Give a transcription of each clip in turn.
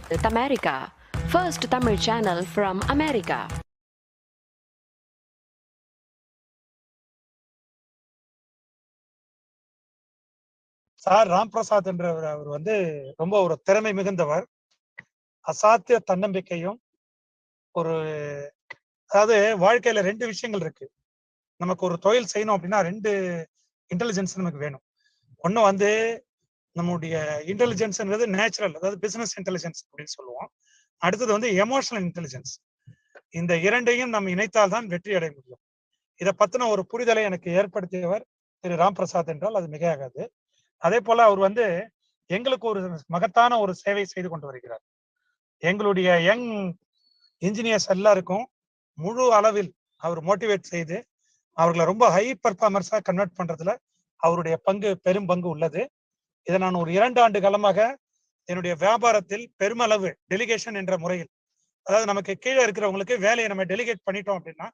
Untitled America, first Tamil channel from America. Sir Ramprasad என்றவர் அவர் வந்து ரொம்ப ஒரு திறமை மிகுந்தவர். அசாத்திய தன்னம்பிக்கையும் ஒரு அதாவது வாழ்க்கையில 2 விஷயங்கள் இருக்கு. நமக்கு ஒரு தொழில் செய்யணும் அப்படின்னா 2 இன்டெலிஜென்ஸ் நமக்கு வேணும். ஒண்ணு வந்து நம்முடைய இன்டெலிஜென்ஸ்ன்றது நேச்சுரல், அதாவது பிசினஸ் இன்டெலிஜென்ஸ் அப்படின்னு சொல்லுவோம். அடுத்தது வந்து எமோஷனல் இன்டெலிஜென்ஸ். இந்த 2ஐயும் நம்ம இணைத்தால் தான் வெற்றி அடைய முடியும். இதை பத்தின ஒரு புரிதலை எனக்கு ஏற்படுத்தியவர் திரு ராம்பிரசாத் என்றால் அது மிகையாகாது. அதே போல அவர் வந்து எங்களுக்கு ஒரு மகத்தான ஒரு சேவை செய்து கொண்டு வருகிறார். எங்களுடைய யங் இன்ஜினியர்ஸ் எல்லாருக்கும் முழு அளவில் அவர் மோட்டிவேட் செய்து அவர்களை ரொம்ப ஹை பர்ஃபார்மர்ஸா கன்வெர்ட் பண்றதுல அவருடைய பெரும் பங்கு உள்ளது. இதை நான் ஒரு 2 ஆண்டு காலமாக என்னுடைய வியாபாரத்தில் பெருமளவு டெலிகேஷன் என்ற முறையில், அதாவது நமக்கு கீழே இருக்கிறவங்களுக்கு வேலையை நம்ம டெலிகேட் பண்ணிட்டோம் அப்படின்னா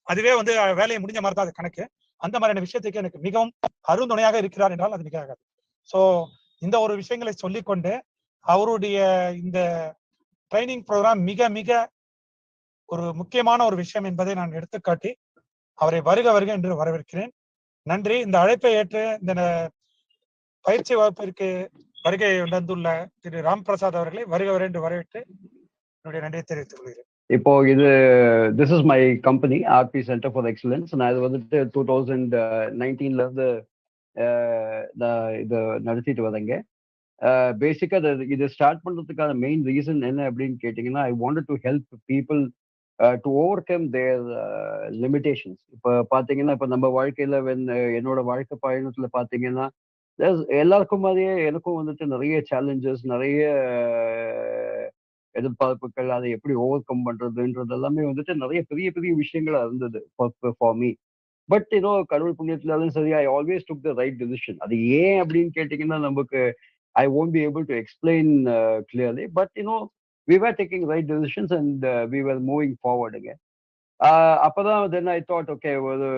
அதுவே வந்து வேலையை முடிஞ்ச மாதிரி தான் அது கணக்கு. அந்த மாதிரியான விஷயத்துக்கு எனக்கு மிகவும் அருந்துணையாக இருக்கிறார் என்றால் அது மிக ஆகாது. ஸோ இந்த ஒரு விஷயங்களை சொல்லிக்கொண்டு அவருடைய இந்த ட்ரைனிங் ப்ரோக்ராம் மிக மிக ஒரு முக்கியமான ஒரு விஷயம் என்பதை நான் எடுத்துக்காட்டி அவரை வருக வருக என்று வரவேற்கிறேன். நன்றி. இந்த அழைப்பை ஏற்று இந்த பயிற்சி வகுப்பிற்கு வருகை வந்துள்ள திரு ராம்பிரசாத் அவர்களை வருக வருக என்று வரவேற்று என்னுடைய நன்றியை தெரிவித்துக் கொள்கிறேன். இப்போ this is my company, Arthi Center for Excellence. நான் இது வந்துட்டு 2019ல இருந்து இது நடத்திட்டு வரேங்க. பேசிக்கா இது ஸ்டார்ட் பண்றதுக்கான மெயின் ரீசன் என்ன அப்படின்னு கேட்டீங்கன்னா, I wanted to help people to overcome their limitations. இப்போ பார்த்தீங்கன்னா, இப்போ நம்ம வாழ்க்கையில என்னோட வாழ்க்கை பயணத்துல பார்த்தீங்கன்னா, எல்லாருக்கும் மாதிரியே எனக்கும் வந்துட்டு நிறைய சேலஞ்சஸ், நிறைய எதிர்பார்ப்புகள், அதை எப்படி ஓவர் கம் பண்றதுன்றது எல்லாமே வந்துட்டு நிறைய பெரிய பெரிய விஷயங்களா இருந்தது ஃபார் மீ. பட் கடவுள் புண்ணியத்தினாலும் சரி, I always took the right decision. அது ஏன் அப்படின்னு கேட்டீங்கன்னா, நமக்கு ஐ won't be able to explain clearly, but we were taking right decisions and we were moving forward again. அப்பதான் then I thought, okay, ஒரு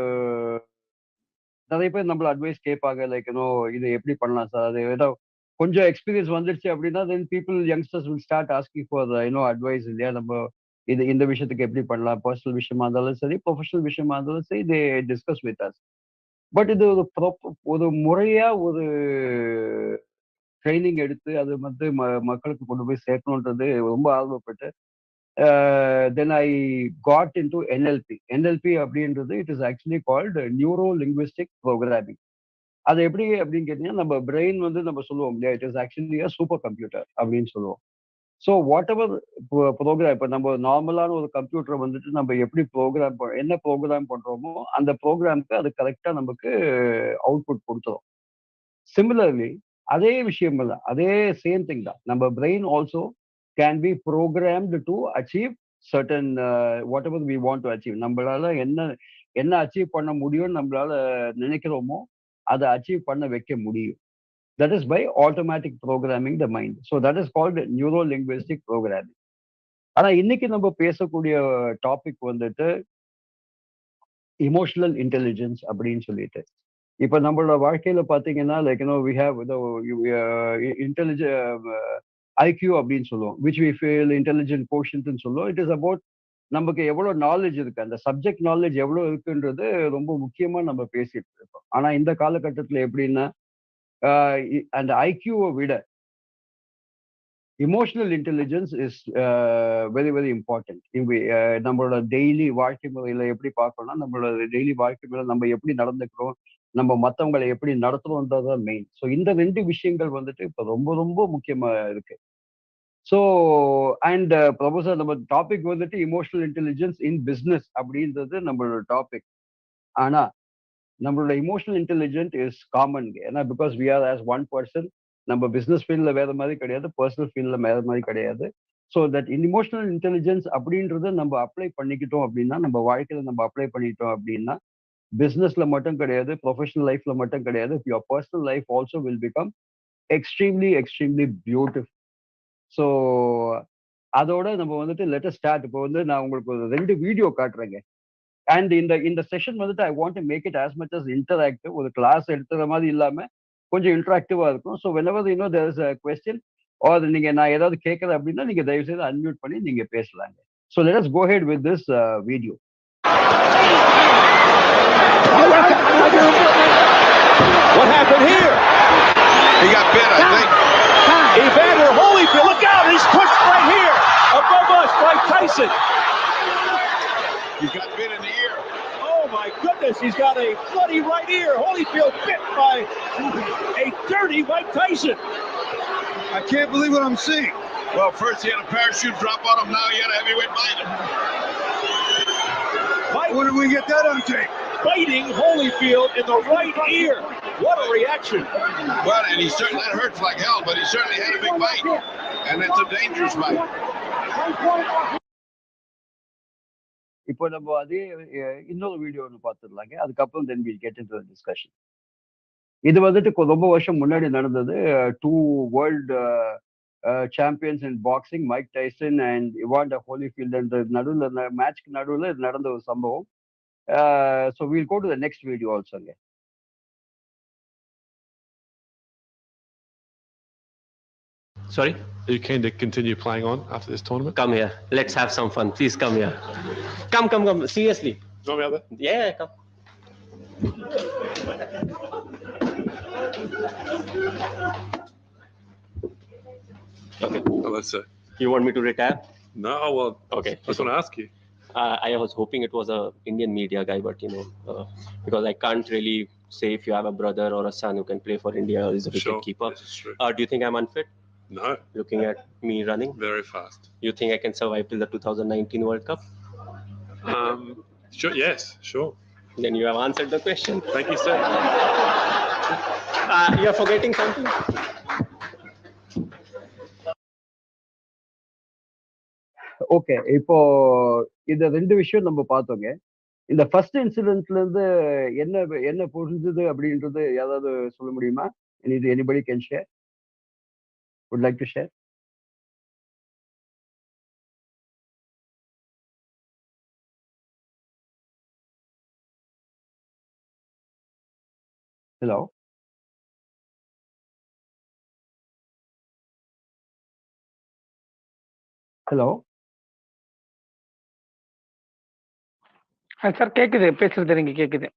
நிறைய பேர் நம்மள அட்வைஸ் கேட்பாங்க, லைக் இது எப்படி பண்ணலாம் சார், அது ஏதோ கொஞ்சம் எக்ஸ்பீரியன்ஸ் வந்துருச்சு அப்படின்னா தென் people youngsters will start asking for advice இல்லையா. நம்ம இந்த விஷயத்துக்கு எப்படி பண்ணலாம், பர்சனல் விஷயமா இருந்தாலும் சரி, ப்ரொஃபஷனல் விஷயமா இருந்தாலும் சரி, தே டிஸ்கஸ் வித் அஸ். பட் இது ஒரு முறையா ஒரு ட்ரைனிங் எடுத்து அது வந்து மக்களுக்கு கொண்டு போய் சேர்க்கணுன்றது ரொம்ப ஆர்வப்பட்டு then I got into NLP அப்படின்றது it is actually called neuro linguistic programming. அது எப்படி அப்படின்னு கேட்டீங்கன்னா, நம்ம பிரெயின் வந்து நம்ம சொல்லுவோம் இல்லையா, it is actually super computer அப்படின்னு சொல்லுவோம். ஸோ வாட் எவர் ப்ரோக்ராம், இப்போ நம்ம நார்மலான ஒரு கம்ப்யூட்டரை வந்துட்டு நம்ம எப்படி என்ன ப்ரோக்ராம் பண்றோமோ அந்த ப்ரோக்ராமுக்கு அது கரெக்டா நமக்கு அவுட்புட் கொடுத்துரும். சிமிலர்லி அதே விஷயம் தான், அதே சேம் திங் தான். நம்ம brain also can be programmed to achieve certain whatever we want to achieve. நம்மளால என்ன அச்சீவ் பண்ண முடியும்னு நம்மளால நினைக்கிறோமோ அதை அச்சீவ் பண்ண வைக்க முடியும். That is by automatic programming the mind. So that is called neuro-linguistic programming. ஆனா இன்னைக்கு நம்ம பேசக்கூடிய டாபிக் வந்துட்டு இமோஷனல் இன்டெலிஜென்ஸ் அப்படின்னு சொல்லிட்டு. இப்ப நம்மளோட வாழ்க்கையில பாத்தீங்கன்னா, லைக் we have ஐக்யூ அப்படின்னு சொல்லுவோம், which we feel intelligent quotient சொல்லுவோம். இட் இஸ் அபவுட் நமக்கு எவ்வளவு நாலேஜ் இருக்கு, அந்த சப்ஜெக்ட் நாலேஜ் எவ்வளவு இருக்குன்றது ரொம்ப முக்கியமா நம்ம பேசிட்டு இருக்கோம். ஆனா இந்த காலகட்டத்துல எப்படின்னா, அந்த ஐக்யூவை விட emotional intelligence is very very important. நம்மளோட டெய்லி வாழ்க்கை முறையில எப்படி பார்க்கணும்னா, நம்மளோட டெய்லி வாழ்க்கை முறையில நம்ம எப்படி நடந்துக்கிறோம், நம்ம மற்றவங்களை எப்படி நடத்துறோம்ன்றதான் மெயின். ஸோ இந்த 2 விஷயங்கள் வந்துட்டு இப்போ ரொம்ப ரொம்ப முக்கியமா இருக்கு. ஸோ அண்ட் ப்ரொஃபசர், நம்ம டாபிக் வந்துட்டு இமோஷனல் இன்டெலிஜென்ஸ் இன் பிஸ்னஸ் அப்படின்றது நம்மளோட டாபிக். ஆனா நம்மளோட இமோஷனல் இன்டெலிஜென்ட் இஸ் காமன். ஏன்னா because we are as one person. நம்ம பிஸ்னஸ் ஃபீல்டில் வேற மாதிரி கிடையாது, பர்சனல் ஃபீல்டில் வேற மாதிரி கிடையாது. ஸோ தட் இமோஷனல் இன்டெலிஜென்ஸ் அப்படின்றத நம்ம அப்ளை பண்ணிக்கிட்டோம் அப்படின்னா, நம்ம வாழ்க்கையில நம்ம அப்ளை பண்ணிட்டோம் அப்படின்னா, பிஸ்னஸ்ல மட்டும் கிடையாது, ப்ரொஃபஷனல் லைஃப்ல மட்டும் கிடையாது, your personal life also will become extremely extremely beautiful. So அதோட நம்ம வந்துட்டு லெட் அஸ் ஸ்டார்ட். இப்போ வந்து நான் உங்களுக்கு ஒரு 2 வீடியோ காட்டுறேங்க. அண்ட் இந்த செஷன் வந்துட்டு I want to make it as much as interactive. ஒரு கிளாஸ் எடுத்துற மாதிரி இல்லாம கொஞ்சம் இன்டராக்டிவா இருக்கும். So whenever there is a question, or நீங்க நான் ஏதாவது கேட்கல அப்படின்னா நீங்க தயவு செய்து அன்மியூட் பண்ணி நீங்க பேசலாங்க. So let us go ahead with this video. What happened here? He got bit, I think. Evander Holyfield, look out! He's pushed right here above us by Tyson. He got bit in the ear. Oh my goodness, he's got a bloody right ear. Holyfield bit by a dirty Mike Tyson. I can't believe what I'm seeing. Well, first he had a parachute drop on him, now he had a heavyweight bite him. Where did we get that on tape? Biting Holyfield in the right ear. What a reaction. Well, and he certainly, that hurts like hell, but he certainly had a big bite. And it's a dangerous bite. இப்போ நம்ம அதே இன்னொரு video ஒன்று பார்த்துடலாங்க. அதுக்கப்புறம் then we'll get into the discussion. இது வந்துட்டு ரொம்ப வருஷம் முன்னாடி நடந்தது. 2 world champions in boxing, Mike Tyson and Evander Holyfield என்ற நடுவில் மேட்ச்க்கு நடுவில் நடந்த ஒரு சம்பவம். So we'll go to the next video also. Sorry? Are you keen to continue playing on after this tournament? Come here. Let's have some fun. Please come here. Come. Seriously. Do you want me out there? Yeah, come. Okay. Oh, that's it. You want me to retire? No, well, Okay. I just want to ask you. I was hoping it was a Indian media guy, but because I can't really say if you have a brother or a son who can play for India or is a wicket keeper. This is true. Do you think I'm unfit? No, Looking at me running, very fast. you think I can survive till the 2019 World Cup? Sure. Yes, sure. Then you have answered the question. Thank you, sir. You're forgetting something. Okay, இப்போ இந்த 2 விஷயம் நம்ம பார்த்தோங்க. இந்த first இன்சிடென்ட்ல இருந்து என்ன என்ன புரிஞ்சது அப்படின்றது யாராவது சொல்ல முடியுமா? Anybody can share? Would like to share? Hello? Hello? Sir கேக்குது, பேசுறது நீங்க கேக்குது.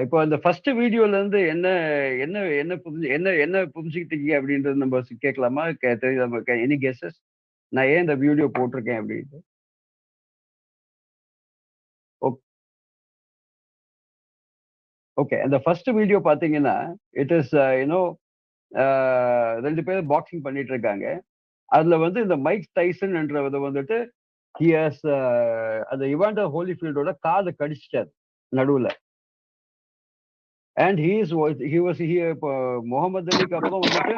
இப்போ அந்த ஃபர்ஸ்ட் வீடியோல இருந்து என்ன என்ன என்ன என்ன புரிஞ்சுக்கிட்டீங்க அப்படின்றது நம்ம கேட்கலாமா? தெரியுதா? Any guesses? நான் ஏன் இந்த வீடியோ போட்டிருக்கேன் அப்படின்ட்டு? ஓகே, அந்த ஃபர்ஸ்ட் வீடியோ பாத்தீங்கன்னா இட் இஸ் 2 பேர் பாக்ஸிங் பண்ணிட்டு இருக்காங்க. அதுல வந்து இந்த மைக் டைசன் என்றவர் வந்துட்டு அந்த இவாண்டர் ஹோலிஃபீல்டோட காதை கடிச்சிட்டாரு நடுவுல. அண்ட் இப்போ முகமது அலிக்கு அப்புறம் வந்துட்டு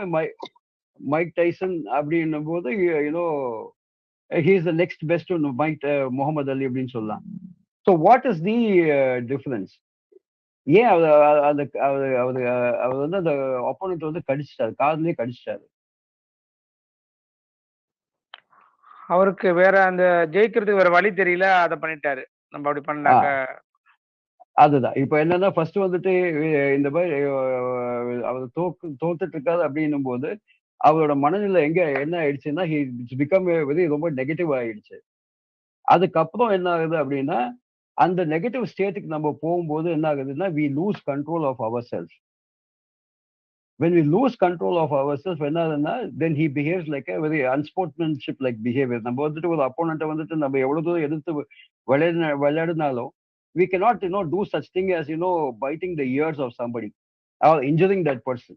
மைக் டைசன் அப்படின்னும் போது he is the next best to Mike Mohammed அலி அப்படின்னு சொல்லலாம். So what is the difference? ஏன் அவர் வந்து அந்த ஒப்போனண்ட் வந்து கடிச்சிட்டாரு, காதுலயே கடிச்சிட்டாரு? அவருக்கு வேற அந்த ஜெயிக்கிறதுக்கு வேற வழி தெரியல, அதை பண்ணிட்டாரு. நம்ம அப்படி பண்ணாங்க. அதுதான் இப்ப என்னன்னா ஃபர்ஸ்ட் வந்துட்டு இந்த மாதிரி அவர் தோத்துட்டு இருக்காரு அப்படின்னும் போது அவரோட மனநிலை என்ன ஆயிடுச்சுன்னா ரொம்ப நெகட்டிவ் ஆயிடுச்சு. அதுக்கப்புறம் என்ன ஆகுது அப்படின்னா அந்த நெகட்டிவ் ஸ்டேட்டுக்கு நம்ம போகும்போது என்ன ஆகுதுன்னா we lose control of ourselves. When we lose control of ourselves, என்ன ஆகுதுன்னா then he behaves like a very unsportsmanship like behavior. நம்ம வந்துட்டு ஒரு அப்போனண்ட்டை வந்துட்டு நம்ம எவ்வளவு தூரம் எதிர்த்து விளையாடினாலும் we cannot do such thing as biting the ears of somebody or injuring that person.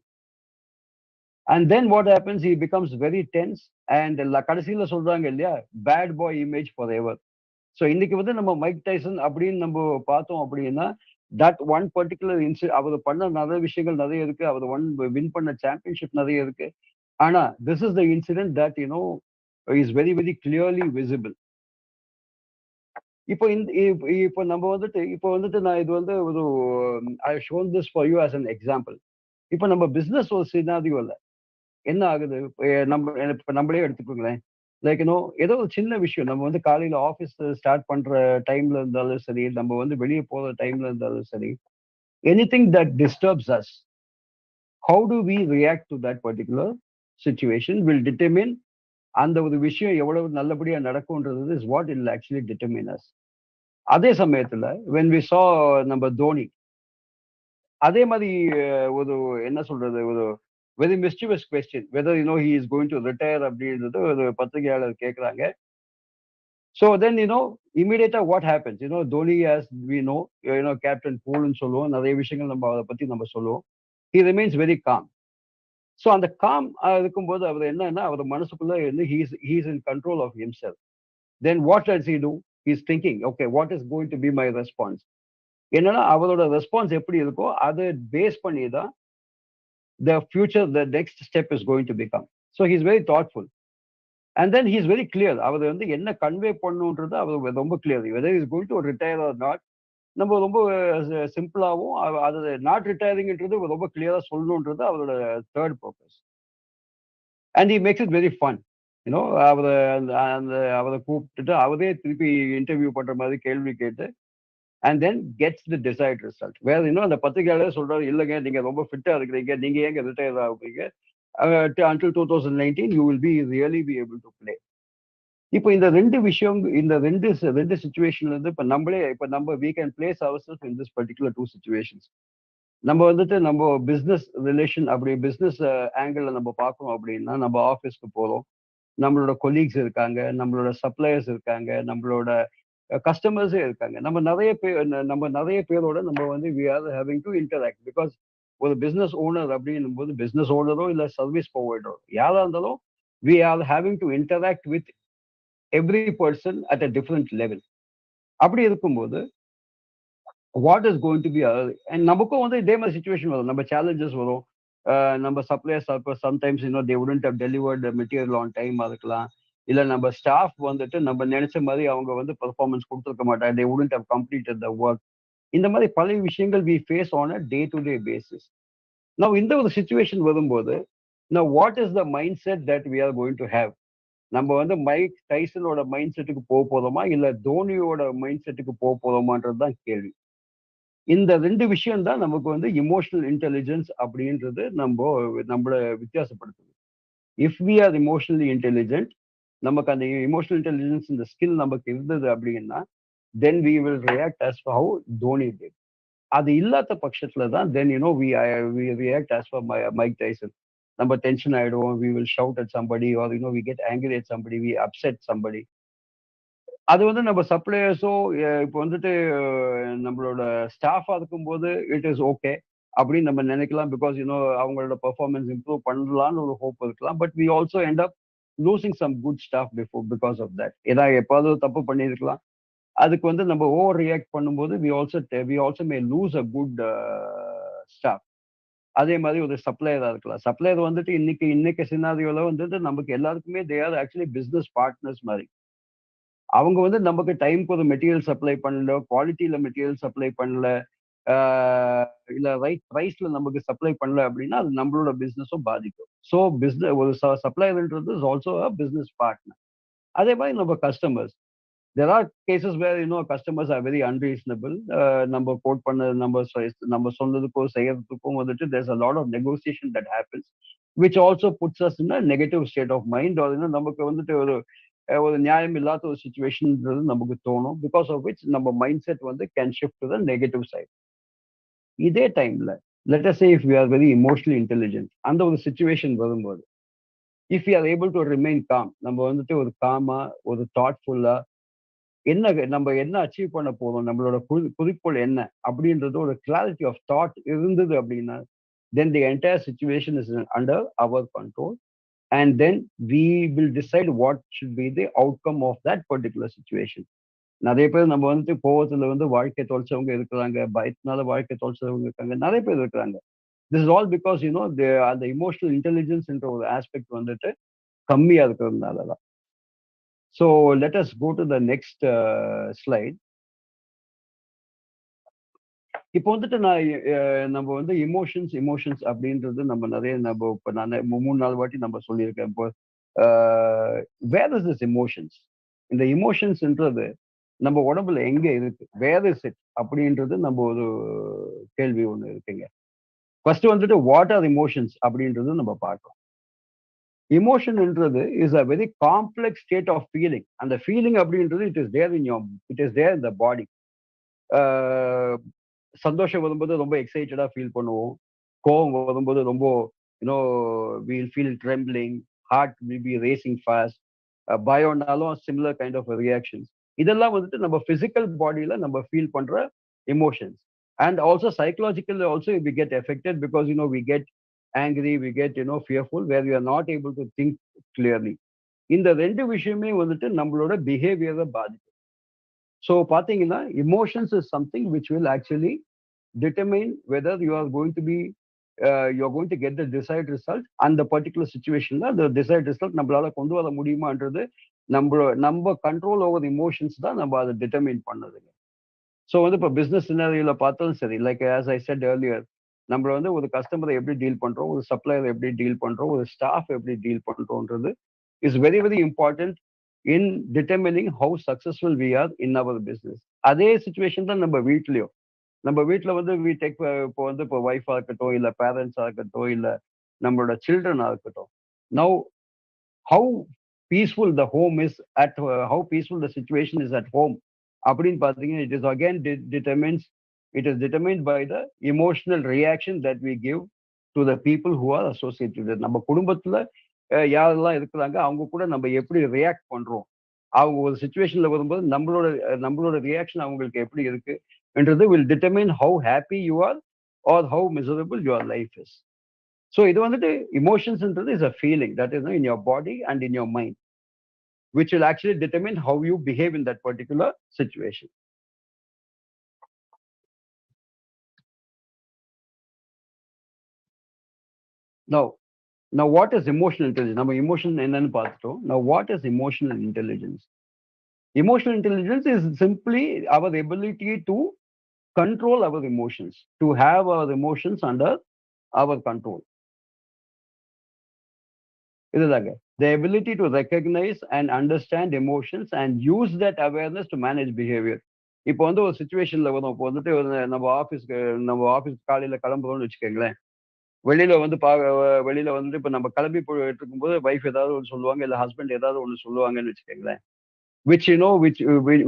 And then what happens, he becomes very tense and கடைசியில சொல்றாங்க இல்லையா, bad boy image forever. So இன்னைக்கு வந்து நம்ம மைக் டைசன் அப்படின்னு நம்ம பார்த்தோம் அப்படின்னா தட் ஒன் பர்டிகுலர் அவர் பண்ண நிறைய விஷயங்கள் நிறைய இருக்கு, அவர் வின் பண்ண சாம்பியன்ஷிப் நிறைய இருக்கு. ஆனா this is the incident that is very very clearly visible. இப்போ நம்ம வந்துட்டு நான் இது வந்து ஒரு I shown this for you as an example. இப்போ நம்ம பிசினஸ் ஒரு சினாரியோல என்ன ஆகுது, இப்போ நம்மளே எடுத்துக்கோங்களேன். லைக் ஏதோ ஒரு சின்ன விஷயம், நம்ம வந்து காலையில ஆஃபீஸ் ஸ்டார்ட் பண்ற டைம்ல இருந்தாலும் சரி, நம்ம வந்து வெளியே போற டைம்ல இருந்தாலும் சரி, anything that disturbs us, how do we react to that particular situation will determine அந்த ஒரு விஷயம் எவ்வளவு நல்லபடியா நடக்கும்ன்றது is what will actually determine us. அதே சமயத்துல when we saw நம்ம தோனி அதே மாதிரி ஒரு என்ன சொல்றது ஒரு very mischievous question whether he is going to retire அப்படின்றது ஒரு பத்திரிகையாளர் கேட்குறாங்க. So then immediately what happens, Dhoni, as we know, captain coolன்னு சொல்லுவோம், நிறைய விஷயங்கள் நம்ம அதை பத்தி நம்ம சொல்லுவோம். He remains very calm. So அந்த calm இருக்கும்போது அவர் என்னன்னா அவர் மனசுக்குள்ள he is in control of himself. Then what does he do? He is thinking, okay, what is going to be my response? என்னன்னா அவரோட ரெஸ்பான்ஸ் எப்படி இருக்கோ அதை பேஸ் பண்ணி தான் the next step is going to become. So he is very thoughtful. And then he is very clear. அவர் என்ன convey பண்ணுன்றது அவர் ரொம்ப clear. whether he is going to retire or not, நம்ம ரொம்ப சிம்பிளாகவும் அது நாட் ரிட்டையரிங்ன்றது ரொம்ப கிளியரா சொல்லணுன்றது அவரோட third purpose. And he makes it very fun. அவரை கூப்பிட்டுட்டு அவரே திருப்பி இன்டர்வியூ பண்ற மாதிரி கேள்வி கேட்டு and then gets the desired result. வேற அந்த பத்திரிகையாளர் சொல்றாரு, இல்லைங்க நீங்க ரொம்ப ஃபிட்டா இருக்கிறீங்க, நீங்க ஏங்க ரிட்டையர் ஆகுறீங்க, until 2019 you will really be able to play. இப்போ இந்த ரெண்டு விஷயம், இந்த ரெண்டு சிச்சுவேஷன்ல இருந்து இப்ப நம்ம we can place ourselves in this particular two situations. நம்ம நம்ம பிசினஸ் ரிலேஷன் அப்படி பிசினஸ் ஆங்கிள் நம்ம பார்க்கணும் அப்படின்னா நம்ம ஆஃபீஸ்க்கு போறோம், நம்மளோட கொலீக்ஸ் இருக்காங்க, நம்மளோட சப்ளையர்ஸ் இருக்காங்க, நம்மளோட கஸ்டமர்ஸே இருக்காங்க. நம்ம நிறைய பேரோட நம்ம we are having to interact because ஒரு பிசினஸ் ஓனர் அப்படின்னும் போது பிசினஸ் ஓனரோ இல்ல சர்வீஸ் ப்ரொவைடரோ யாரா இருந்தாலும் we are having to interact with every person at a different level. அப்படி இருக்கும்போது what is going to be and நமக்கும் இதே மாதிரி சிச்சுவேஷன் வரும், நம்ம சேலஞ்சஸ் வரும். நம்ம suppliers sometimes they wouldn't have delivered the material on time இருக்கலாம், இல்ல நம்ம ஸ்டாஃப் நம்ம நினைச்ச மாதிரி அவங்க பெர்ஃபார்மன்ஸ் கொடுத்துருக்க மாட்டாங்க, they wouldn't have completed the work. இந்த மாதிரி பல விஷயங்கள் we face on a day to day basis. Now இந்த ஒரு சிச்சுவேஷன் வரும்போது now what is the mindset that we are going to have? நம்ம மைக் டைசனோட மைண்ட் செட்டுக்கு போக போறோமா இல்ல தோனியோட மைண்ட் செட்டுக்கு போக போறோமான்றதுதான் கேள்வி. இந்த ரெண்டு விஷயம் தான் நமக்கு இமோஷனல் இன்டெலிஜென்ஸ் அப்படின்றது நம்மள வித்தியாசப்படுத்துது. If we are emotionally intelligent, நமக்கு அந்த இமோஷனல் இன்டெலிஜென்ஸ் இந்த ஸ்கில் நமக்கு இருந்தது அப்படின்னா then we will react as for how Dhoni did. அது இல்லாத பட்சத்துல தான் then we react as for Mike Tyson. நம்ம டென்ஷன் ஆயிடுவோம், we will shout at somebody or we get angry at somebody, we upset somebody. அது நம்ம சப்ளையர்ஸோ இப்போ நம்மளோட ஸ்டாஃபா இருக்கும்போது இட் இஸ் ஓகே அப்படின்னு நம்ம நினைக்கலாம், பிகாஸ் அவங்களோட பெர்ஃபார்மன்ஸ் இம்ப்ரூவ் பண்ணலாம்னு ஒரு ஹோப் இருக்கலாம். But we also end up losing some good stuff because of that. ஏன்னா எப்பாவது தப்பு பண்ணியிருக்கலாம், அதுக்கு நம்ம ஓவர் ரியாக்ட் பண்ணும்போது we also may lose a good stuff. அதே மாதிரி ஒரு சப்ளையரா இருக்கலாம், சப்ளையர் இன்னைக்கு சினாரியோல நமக்கு எல்லாருக்குமே they are actually business partners மாதிரி. அவங்க நமக்கு டைம்க்கு ஒரு மெட்டீரியல் சப்ளை பண்ணல, குவாலிட்டியில மெட்டீரியல் சப்ளை பண்ணல, இல்ல ரைட் ப்ரைஸ்ல நமக்கு சப்ளை பண்ணல அப்படின்னா அது நம்மளோட பிசினஸும் பாதிக்கும். ஸோ பிசினஸ் ஒரு சப்ளையர்ன்றது is also a business partner. அதே மாதிரி நம்ம customers, there are cases where customers are very unreasonable. நம்ம கோட் பண்ண நம்ம சொன்னதுக்கும் செய்யறதுக்கும் there's a lot of negotiation that happens, which also puts us in a negative state of mind, or நமக்கு ஒரு நியாயம் இல்லாத ஒரு சிச்சுவேஷன்ன்றது நமக்கு தோணும், பிகாஸ் ஆஃப் விச் நம்ம mindset can shift to the negative side. இதே டைம்ல let us say if we are very emotionally intelligent, அந்த ஒரு சிச்சுவேஷன் வரும்போது if you are able to remain calm, நம்ம ஒரு காமா ஒரு தாட்ஃபுல்லா நம்ம என்ன அச்சீவ் பண்ண போறோம், நம்மளோட குறிக்கோள் என்ன அப்படின்றது ஒரு கிளாரிட்டி ஆஃப் தாட் இருந்தது அப்படின்னா then the entire situation is under our control, and then we will decide what should be the outcome of that particular situation. நிறைய பேர் நம்ம கோவத்துல வாழ்க்கை தொலைச்சவங்க இருக்கிறாங்க, பயத்தினால வாழ்க்கை தொலைச்சவங்க இருக்காங்க, நிறைய பேர் இருக்கிறாங்க. திஸ் இஸ் ஆல் பிகாஸ் அந்த இமோஷனல் இன்டெலிஜென்ஸ் என்ற ஒரு ஆஸ்பெக்ட் கம்மியா இருக்கிறதுனாலதான். So let us go to the next slide. இப்போ நம்ம இமோஷன்ஸ் அப்படின்றது நம்ம நிறைய இப்போ நான் 3-4 வாட்டி நம்ம சொல்லியிருக்கேன். இப்போ வேர் இஸ் திஸ் இமோஷன்ஸ், இந்த இமோஷன்ஸ்ன்றது நம்ம உடம்புல எங்க இருக்கு, வேர் இஸ் இட் அப்படின்றது நம்ம ஒரு கேள்வி ஒண்ணு இருக்குங்க. ஃபர்ஸ்ட் வாட் ஆர் இமோஷன்ஸ் அப்படின்றது நம்ம பார்க்கலாம். emotion is a very complex state of feeling, and the feeling it is there in the body. சந்தோஷம் வரும்போது ரொம்ப எக்ஸைட்டடா ஃபீல் பண்ணுவோம். கோவம் வரும்போது ரொம்ப we'll feel trembling, heart will be racing fast. பயம்னாலும் similar kind of reactions. இதெல்லாம் நம்ம physical bodyல நம்ம feel பண்ற emotions. And also psychologically also we get affected because we get angry, we get fearful, where we are not able to think clearly. இந்த ரெண்டு விஷயமே நம்மளோட பிஹேவியரை பாதிக்கும். So பார்த்தீங்கன்னா emotions is something which will actually determine whether you are going to get the desired result and the particular situationல the desired result நம்மளால கொண்டு வர முடியுமான்றது நம்ம கண்ட்ரோல் ஓவர் இமோஷன்ஸ் தான் நம்ம அதை டிட்டர்மைன் பண்ணதுங்க. ஸோ இப்போ பிஸ்னஸ் சினாரியோல பார்த்தாலும் சரி, like as I said earlier, நம்ம ஒரு கஸ்டமரை எப்படி டீல் பண்றோம், ஒரு சப்ளையர் எப்படி டீல் பண்றோம், ஒரு ஸ்டாஃப் எப்படி டீல் பண்றோம்ன்றது is very very important in determining how successful we are in our business. அதே சுச்சுவேஷன் தான் நம்ம வீட்லயும். நம்ம வீட்டில் we take இப்போ ஒய்ஃபா இருக்கட்டும், இல்லை பேரண்ட்ஸா இருக்கட்டும், இல்லை நம்மளோட சில்ட்ரனா இருக்கட்டும். Now, how peaceful the home is how peaceful the situation is at home அப்படின்னு பார்த்தீங்கன்னா, it is again determined by the emotional reaction that we give to the people who are associated with. நம்ம குடும்பத்துல யாரெல்லாம் இருக்கிறாங்க, அவங்க கூட நம்ம எப்படி ரியாக்ட் பண்றோம், அவங்க ஒரு சுச்சுவேஷன்ல வரும்போது நம்மளோட ரியாக்ஷன் அவங்களுக்கு எப்படி இருக்கு என்றது will determine how happy you are or how miserable your life is. So இது emotionsன்றது is a feeling that is in your body and in your mind, which will actually determine how you behave in that particular situation. Now what is emotional intelligence? நம்ம emotion என்னன்னு பார்த்துட்டோம். Now what is emotional intelligence? Emotional intelligence is simply our ability to control our emotions, to have our emotions under our control. இதுதாங்க, the ability to recognize and understand emotions and use that awareness to manage behavior. இப்போ ஒரு சுச்சுவேஷன்ல வரும். இப்போ நம்ம office காலையில கிளம்புறோம்னு வச்சுக்கோங்களேன். வெளியில இப்ப நம்ம கிளம்பி போயிட்டு இருக்கும்போது வைஃப் ஏதாவது ஒன்று சொல்லுவாங்க, இல்ல ஹஸ்பண்ட் ஏதாவது ஒன்று சொல்லுவாங்கன்னு வச்சுக்கோங்களேன்.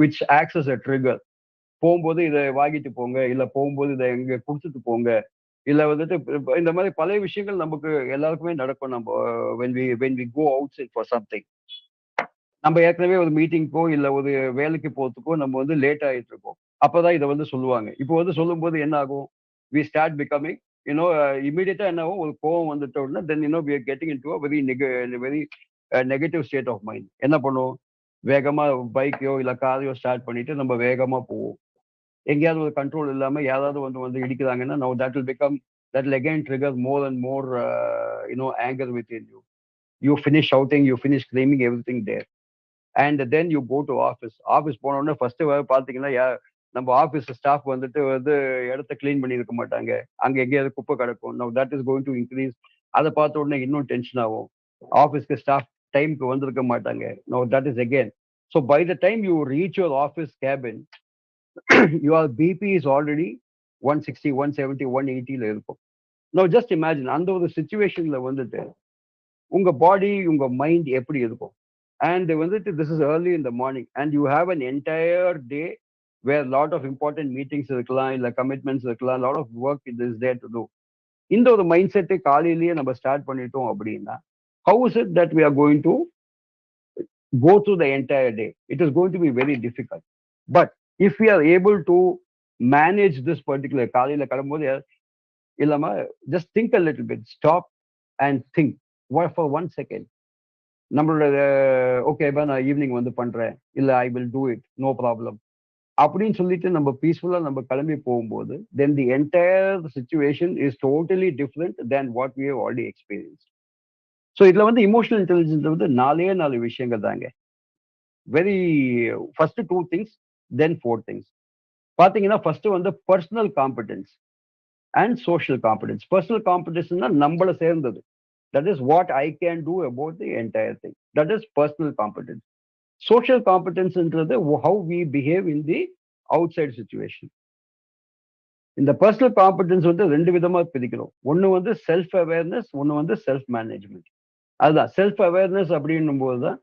which acts as a trigger. போகும்போது இதை வாங்கிட்டு போங்க, இல்ல போகும்போது இதை எங்க கொடுத்துட்டு போங்க, இல்ல இந்த மாதிரி பல விஷயங்கள் நமக்கு எல்லாருக்குமே நடக்கும். நம்ம when we go outside for something, நம்ம ஏற்கனவே ஒரு மீட்டிங்க்கோ இல்ல ஒரு வேலைக்கு போறதுக்கோ நம்ம லேட் ஆயிட்டு இருக்கோம். அப்பதான் இதை சொல்லுவாங்க. இப்போ சொல்லும்போது என்ன ஆகும், we start becoming immediately என்ன ஆகும், ஒரு கோவம் வந்துட்ட உடனே then we are getting into a very negative state of mind. என்ன பண்ணுவோம், வேகமா பைக்கையோ இல்ல காரையோ ஸ்டார்ட் பண்ணிட்டு நம்ம வேகமா போவோம். எங்கேயாவது ஒரு கண்ட்ரோல் இல்லாம யாராவது இடிக்கிறாங்கன்னா now that will again trigger more and more anger within you. You finish shouting, you finish screaming, everything there. And then you go to office போன உடனே ஃபர்ஸ்ட் பாத்தீங்கன்னா நம்ம ஆஃபீஸ் ஸ்டாஃப் இடத்த கிளீன் பண்ணி இருக்க மாட்டாங்க, அங்க எங்கேயாவது குப்பை கிடக்கும். now that is going to increase. அதை பார்த்த உடனே இன்னும் டென்ஷன் ஆகும். ஆஃபீஸ்க்கு ஸ்டாஃப் டைம்க்கு வந்திருக்க மாட்டாங்க. now that is again. So by the time you reach your office cabin, your BP is already 160, 170, 180 இருக்கும். now just imagine அந்த ஒரு சுச்சுவேஷன்ல உங்க பாடி, உங்க மைண்ட் எப்படி இருக்கும். And this is early in the morning and you have an entire day where a lot of important meetings இருக்கலாம், இல்ல commitments இருக்கலாம், lot of work is there to do. இந்த ஒரு மைண்ட் செட்டை காலையிலேயே நம்ம ஸ்டார்ட் பண்ணிட்டோம் அப்படின்னா, how is it that we are going to go through the entire day? It is going to be very difficult. But if we are able to manage this particular காலையில கிளம்பும்போது இல்லாம just think a little bit, stop and think for 1 second. நம்மளோட ஓகேப்பா நான் evening பண்றேன், இல்ல I will do it, no problem அப்படின்னு சொல்லிட்டு நம்ம பீஸ்ஃபுல்லா நம்ம கிளம்பி போகும்போது then the entire situation is totally different than what we have already experienced. So இதுல இமோஷனல் இன்டெலிஜென்ஸ் 4 விஷயங்கள் தாங்க. Very first 2 things, then 4 things. பாத்தீங்கன்னா first personal competence and social competence. Personal காம்படன்ஸ்னா நம்மள சேர்ந்தது. That is what I can do about the entire thing. That is personal competence. Social competence is how we behave in the outside situation. In the personal competence ரெண்டு விதமா பிரிக்கிறோம். ஒன்னு self awareness, ஒன்னு self management. அதுதான் self awareness அப்படின்னும் போதுதான்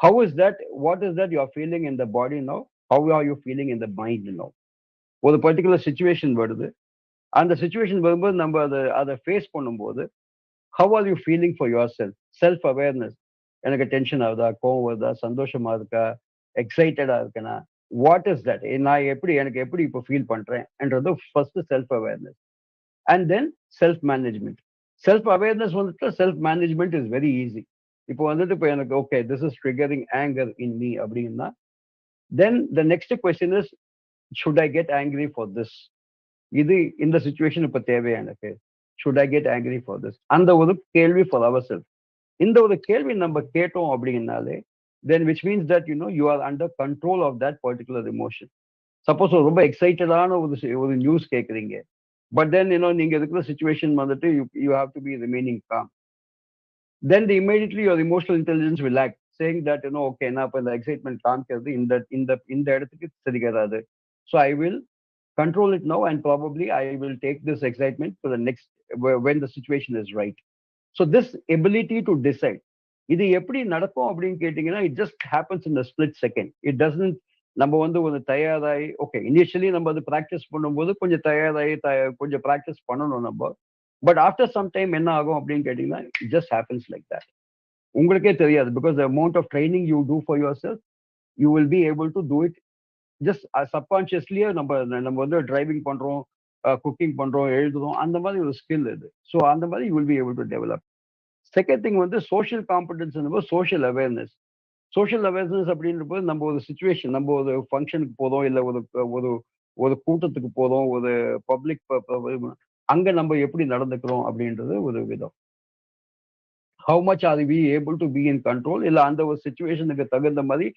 how is that, what is that you are feeling in the body now, how are you feeling in the mind now. ஒரு particular situation வருது, அந்த சுச்சுவேஷன் வரும்போது நம்ம அதை ஃபேஸ் பண்ணும்போது how are you feeling for yourself, self awareness. எனக்கு tension ஆகுதா, கோவம் வருதா, சந்தோஷமா இருக்கா, எக்ஸைட்டடா இருக்கேனா, வாட் இஸ் தட், நான் எனக்கு எப்படி இப்போ ஃபீல் பண்றேன்ன்றது first self awareness. And then self management. Self awareness வந்துட்டு self management is very easy. இப்போ வந்துட்டு இப்போ எனக்கு okay this is triggering anger in me அப்படின்னா, then the next question is should I get angry for this, இது இந்த situation இப்போ தேவையா எனக்கு, should I get angry for this, அந்த ஒரு கேள்வி ஃபார் அவர் செல்ஃப். இந்த ஒரு கேள்வி நம்ம கேட்டோம் அப்படின்னாலே then which means that you are under control of that particular emotion. Suppose ரொம்ப எக்ஸைட்டடான ஒரு நியூஸ் கேட்குறீங்க, பட் தென் நீங்க இருக்கிற சுச்சுவேஷன் வந்துட்டு you have to be remaining calm, then immediately your emotional intelligence will act saying that okay நான் இப்போ இந்த excitement காமிக்கிறது இந்த இடத்துக்கு சரிகாது, so I will control it now and probably I will take this excitement for the next when the situation is right. So this ability to decide, இது எப்படி நடக்கும் அப்படின்னு கேட்டீங்கன்னா, it just happens in a split second. It doesn't, நம்ம ஒரு தயாராகி okay initially நம்ம அது ப்ராக்டிஸ் பண்ணும்போது கொஞ்சம் தயாராகி கொஞ்சம் ப்ராக்டிஸ் பண்ணணும் நம்ம, பட் ஆஃப்டர் சம் டைம் என்ன ஆகும் அப்படின்னு கேட்டீங்கன்னா, it just happens like that. உங்களுக்கே தெரியாது, because the amount of training you do for yourself, you will be able to do it just சப்கான்ஷியஸ்லியே. நம்ம டிரைவிங் பண்றோம், குக்கிங் பண்றோம், எழுதுறோம், அந்த மாதிரி ஒரு ஸ்கில் இது. ஸோ அந்த மாதிரி you will be able to develop. Second thing social competence, social awareness. Social awareness அப்படின்றப்போ நம்ம ஒரு சுச்சுவேஷன், நம்ம ஒரு ஃபங்க்ஷனுக்கு போதும், இல்லை ஒரு கூட்டத்துக்கு போதும், ஒரு பப்ளிக் அங்க நம்ம எப்படி நடந்துக்கிறோம் அப்படின்றது ஒரு விதம். How much are we able to be in control, இல்லை அந்த ஒரு சுச்சுவேஷனுக்கு தகுந்த மாதிரி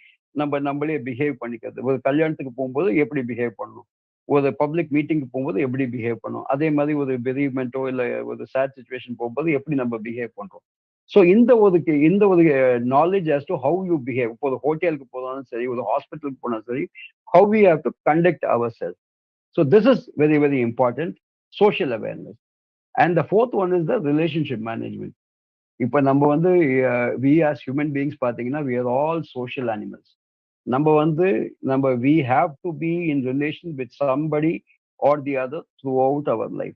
நம்மளே பிஹேவ் பண்ணிக்கிறது. ஒரு கல்யாணத்துக்கு போகும்போது எப்படி பிஹேவ் பண்ணணும், ஒரு பப்ளிக் மீட்டிங்க்கு போகும்போது எப்படி பிஹேவ் பண்ணும், அதே மாதிரி ஒரு பெரியமெண்ட்டோ இல்லை ஒரு சேட் சுச்சுவேஷன் போகும்போது எப்படி நம்ம பிஹேவ் பண்றோம். ஸோ இந்த ஒரு knowledge as to how you behave. இப்போ ஒரு ஹோட்டலுக்கு போனாலும் சரி, ஒரு ஹாஸ்பிட்டலுக்கு போனாலும் சரி, how we have to conduct our self. So this is very very important, social awareness. And the fourth one is the relationship management. இப்போ நம்ம வி ஆஸ் ஹியூமன் பீயிங்ஸ் பார்த்தீங்கன்னா, we are all social animals. நம்ம we have to be in relation with somebody or the other throughout our life.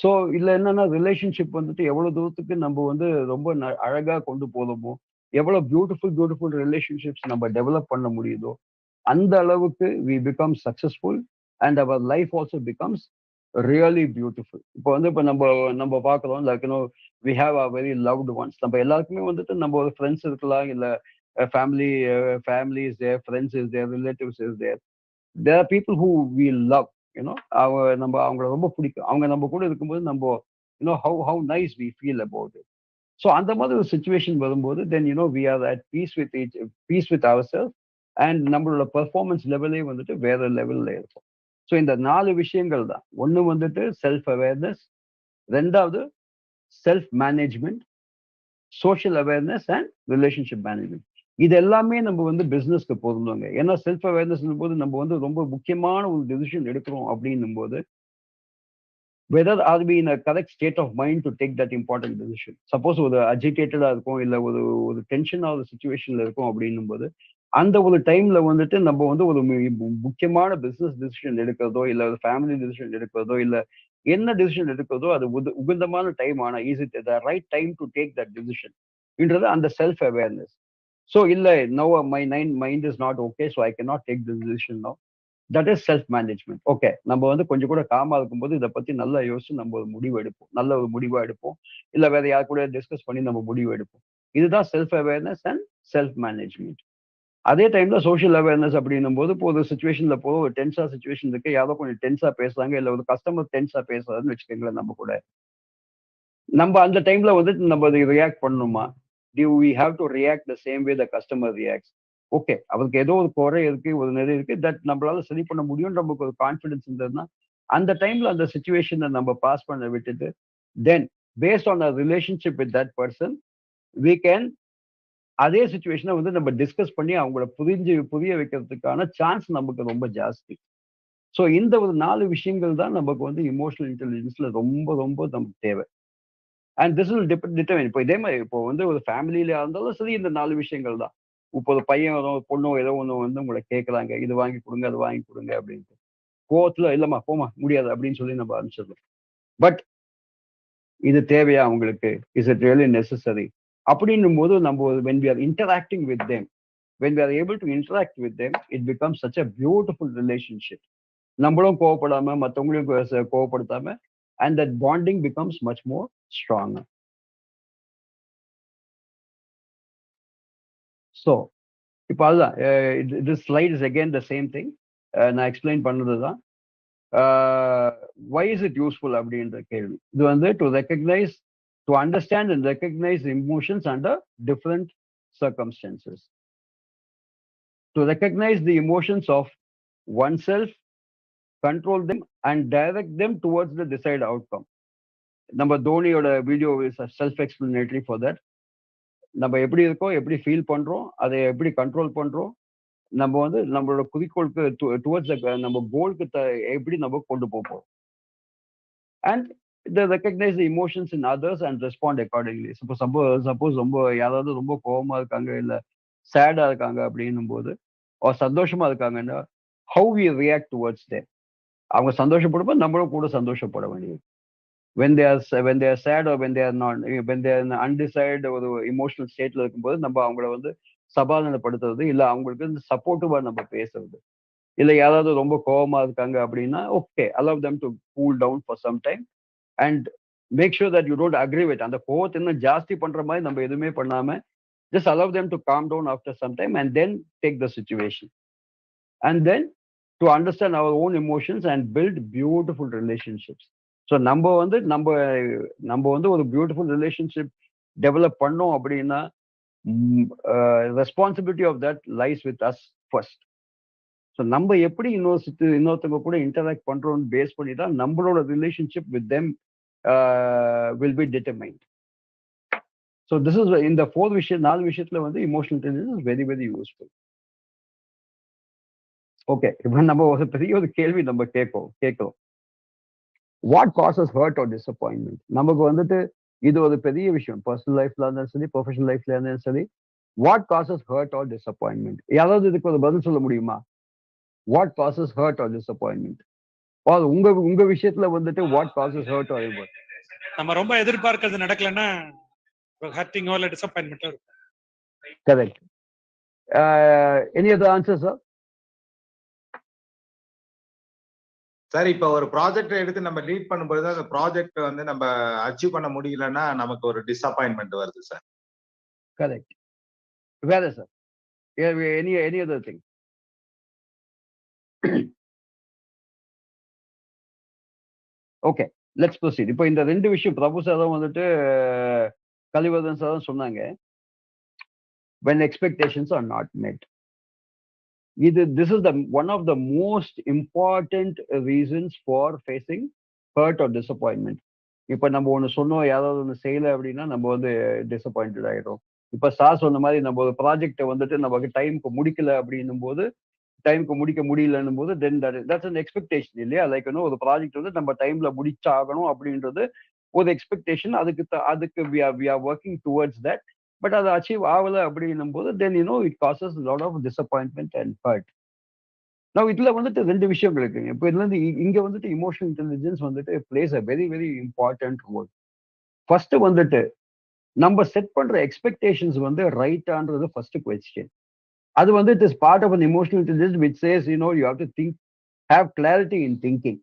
So இதுல என்னன்னா, relationship எவ்வளவு தூரத்துக்கு நம்ம ரொம்ப அழகா கொண்டு போதோமோ, எவ்வளவு பியூட்டிஃபுல் ரிலேஷன்ஷிப்ஸ் நம்ம டெவலப் பண்ண முடியுதோ, அந்த அளவுக்கு we become successful and our life also becomes really beautiful. இப்போ இப்போ நம்ம பார்க்கிறோம், like we have our very loved ones. நம்ம எல்லாருக்குமே நம்ம ஒரு ஃப்ரெண்ட்ஸ் இருக்கலாம், இல்ல family is there, friends is there, relatives is there. There are people who we love, நம்ம அவங்கள ரொம்ப பிடிக்கும். அவங்க நம்ம கூட இருக்கும்போது நம்ம how nice we feel about it. So அந்த மாதிரி ஒரு சுச்சுவேஷன் வரும்போது then we are at peace with ourselves and நம்மளோட பெர்ஃபார்மன்ஸ் லெவலே வேற லெவல்ல இருக்கும். ஸோ இந்த 4 விஷயங்கள் தான். ஒன்று செல்ஃப் அவேர்னஸ், ரெண்டாவது self management, social awareness and relationship management. இது எல்லாமே நம்ம பிசினஸ்க்கு பொருந்துவாங்க. ஏன்னா செல்ஃப் அவேர்னஸ் போது நம்ம ரொம்ப முக்கியமான ஒரு டிசிஷன் எடுக்கிறோம் அப்படின்னும் போது, whether are we in a correct state of mind to take that important decision. Suppose ஒரு அஜிடேட்டடா இருக்கும், இல்ல ஒரு டென்ஷனான சுச்சுவேஷன்ல இருக்கும் அப்படின்னும் போது, அந்த ஒரு டைம்ல நம்ம ஒரு முக்கியமான பிசினஸ் டிசிஷன் எடுக்கிறதோ, இல்ல ஒரு ஃபேமிலி டிசிஷன் எடுக்கிறதோ, இல்ல என்ன டிசிஷன் எடுக்கிறதோ, அது உகந்தமான டைம். ஆனா is it the right time to take that decision என்றது அந்த செல்ஃப் அவேர்னஸ். ஸோ இல்ல no my mind is not okay, so I can not take the decision no. That is self management. Okay, நம்ம கொஞ்சம் கூட gamma இருக்கும்போது இதை பத்தி நல்லா யோசிச்சு நம்ம ஒரு முடிவு எடுப்போம், நல்ல ஒரு முடிவா எடுப்போம், இல்ல வேற யாரு கூட டிஸ்கஸ் பண்ணி நம்ம முடிவு எடுப்போம். இதுதான் self awareness and self management. அதே டைம்ல சோஷியல் அவேர்னஸ் அப்படின்னும் போது, இப்போ ஒரு சுச்சுவேஷன்ல ஒரு டென்ஸா சுச்சுவேஷன் இருக்கு, யாரோ கொஞ்சம் டென்ஸா பேசுறாங்க, இல்ல ஒரு கஸ்டமர் டென்ஸா பேசுறாருன்னு வச்சுக்கோங்களேன், நம்ம அந்த டைம்ல நம்ம அதை ரியாக்ட் பண்ணணுமா? Do we have to react the same way the customer reacts? Okay, அவருக்கு ஏதோ ஒரு குறை இருக்கு, ஒரு நிறைய இருக்கு, தட் நம்மளால சரி பண்ண முடியும், நமக்கு ஒரு கான்ஃபிடன்ஸ் இருந்ததுன்னா அந்த டைம்ல அந்த சுச்சுவேஷனை நம்ம பாஸ் பண்ண விட்டுட்டு, then based on a relationship with that person we can அதே சுச்சுவேஷனை நம்ம டிஸ்கஸ் பண்ணி அவங்கள புரிய வைக்கிறதுக்கான சான்ஸ் நமக்கு ரொம்ப ஜாஸ்தி. ஸோ இந்த ஒரு 4 விஷயங்கள் தான் நமக்கு இமோஷனல் இன்டெலிஜென்ஸ்ல ரொம்ப ரொம்ப நமக்கு தேவை. And this will determine. இப்போ இதே மாதிரி இப்போ வந்து ஒரு ஃபேமிலியில இருந்தாலும் சரி, இந்த 4 விஷயங்கள் தான். இப்போ ஒரு பையன் ஒரு பொண்ணோ ஏதோ ஒன்று வந்து உங்களை கேட்குறாங்க, இது வாங்கி கொடுங்க, அது வாங்கி கொடுங்க அப்படின்ட்டு. கோவத்துல இல்லம்மா போமா முடியாது அப்படின்னு சொல்லி நம்ம அனுப்பிச்சிடலாம். பட் இது தேவையா உங்களுக்கு, இஸ் இட் ரியலி நெசசரி அப்படின்னும் போது நம்ம when we are interacting with them, when we are able to interact with them, it becomes such a beautiful relationship. நம்மளும் கோவப்படாம மற்றவங்களையும் கோவப்படுத்தாம, and that bonding becomes much more stronger. So இப்போ அதுதான், this slide is again the same thing. நான் explain பண்ணது தான். Why is it useful அப்படின்ற கேள்வி. இது வந்து to recognize, to understand and recognize emotions under different circumstances. To recognize the emotions of oneself, control them and direct them towards the desired outcome. நம்ம தோனியோட video is self-explanatory for that. நம்ம எப்படி இருக்கோம், எப்படி feel பண்றோம், அதை எப்படி control பண்றோம், நம்ம வந்து நம்மளோட குறிக்கோளுக்கு டுவர்ட்ஸ் நம்ம கோலுக்கு எப்படி நம்ம கொண்டு போவோம். And they recognize the emotions in others and respond accordingly. Suppose ரொம்ப யாராவது ரொம்ப கோபமா இருக்காங்க, இல்ல சேடா இருக்காங்க அப்படின்னும் போது, சந்தோஷமா இருக்காங்கன்னா how we react towards them. அவங்க சந்தோஷப்படும்போது நம்மளும் கூட சந்தோஷப்பட வேண்டியது. when they are sad or when they are not, when they are in undecided ஒரு emotional stateல இருக்கும்போது நம்ம அவங்கள வந்து சமாதானப்படுத்துறது, இல்ல அவங்களுக்கு வந்து சப்போர்ட்டிவா நம்ம பேசுறது. இல்ல யாராவது ரொம்ப கோபமா இருக்காங்க அப்படின்னா okay, allow them to cool down for some time and make sure that you don't aggravate. அந்த கோவத்தை இன்னும் ஜாஸ்தி பண்ற மாதிரி நம்ம எதுவுமே பண்ணாம just allow them to calm down after some time and then take the situation. And then to understand our own emotions and build beautiful relationships. So நம்ம வந்து ஒரு பியூட்டிஃபுல் ரிலேஷன்ஷிப் டெவலப் பண்ணோம் அப்படின்னா responsibility of that lies with us first. So நம்ம எப்படி இன்னொருத்தவங்க கூட interact பண்றோம்னு பேஸ் பண்ணி தான் நம்மளோட relationship with them will be determined. So this is இந்த 4 விஷயத்துல வந்து emotional intelligence is very very useful. Okay, இப்போ நம்ம ஒரு பெரிய ஒரு கேள்வி நம்ம கேட்கிறோம். What causes hurt or disappointment? நமக்கு வந்துட்டு இது ஒரு பெரிய விஷயம். பர்சனல் லைஃப்ல இருந்தாலும் சரி, ப்ரொஃபஷனல் லைஃப்ல இருந்தாலும் சரி, what causes hurt or disappointment? யாராவது இதுக்கு ஒரு பதில் சொல்ல முடியுமா? What causes hurt or disappointment? உங்க விஷயத்துல வந்துட்டு what causes hurt or ever? நம்ம ரொம்ப எதிர்பார்க்கிறது நடக்கலன்னா ஹர்ட்டிங்கோ இல்ல டிசப்பாயின்மெண்டோ இருக்கும். Correct. Any other answer sir? Sir, இப்ப ஒரு ப்ராஜெக்ட் எடுத்து நம்ம லீட் பண்ணும்போது அந்த ப்ராஜெக்ட் வந்து நம்ம அச்சீவ் பண்ண முடியலன்னா நமக்கு ஒரு டிசப்பாயின்மெண்ட் வருது சார். கரெக்ட். வேற sir any other thing? Okay, let's proceed. இப்போ இந்த 2 விஷயம் பிரபு சாரும் வந்துட்டு கலிவர்தன் சாரும் சொன்னாங்க, when expectations are not met. This is one of the most important reasons for facing hurt or disappointment. இப்ப நம்ம ஒண்ணு சொன்னோம், யாராவது ஒண்ணு செய்யல அப்படின்னா நம்ம வந்து டிசப்பாயிண்டட் ஆயிடும். இப்ப சார் சொன்ன மாதிரி நம்ம ஒரு ப்ராஜெக்டை வந்துட்டு நமக்கு டைமுக்கு முடிக்கல அப்படின்னும் போது, டைமுக்கு முடிக்க முடியலன்னும் போது தென் தட்ஸ் an expectation இல்லையா? லைக் ஒரு ப்ராஜெக்ட் வந்து நம்ம டைம்ல முடிச்சாகணும் அப்படின்றது ஒரு எக்ஸ்பெக்டேஷன். அதுக்கு we are working towards that. But அதை அச்சீவ் ஆகல அப்படின்னும் போது தென் it causes a lot of disappointment and hurt. நான் இதுல வந்துட்டு 2 விஷயங்கள் இருக்குங்க. இப்போ இதுல இருந்து இங்க வந்துட்டு இமோஷனல் இன்டெலிஜென்ஸ் வந்துட்டு plays a very very important role. First வந்துட்டு நம்ம செட் பண்ற எக்ஸ்பெக்டேஷன்ஸ் வந்து ரைட்டான்றது ஃபர்ஸ்ட் கொஸ்டின். அது வந்து it is part of an emotional intelligence which says you have to think, have clarity in thinking.